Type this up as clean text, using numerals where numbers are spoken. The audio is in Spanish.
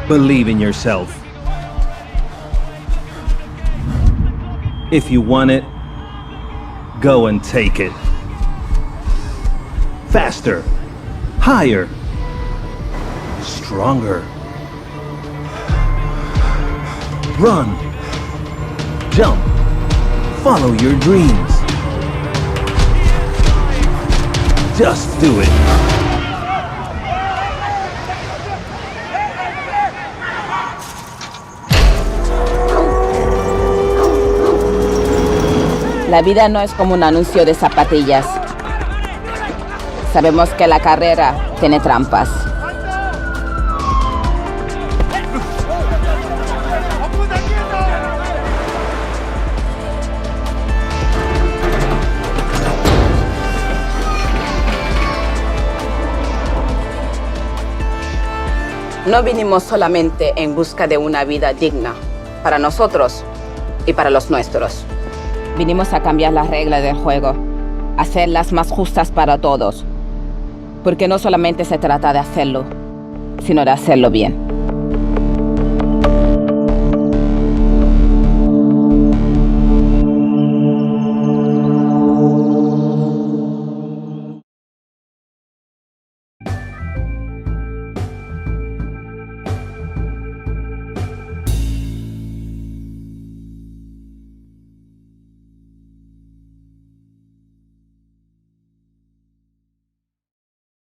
Believe in yourself. If you want it, go and take it. Faster, higher, stronger. Run, jump, follow your dreams. Just do it. La vida no es como un anuncio de zapatillas. Sabemos que la carrera tiene trampas. No vinimos solamente en busca de una vida digna para nosotros y para los nuestros. Vinimos a cambiar las reglas del juego, hacerlas más justas para todos. Porque no solamente se trata de hacerlo, sino de hacerlo bien.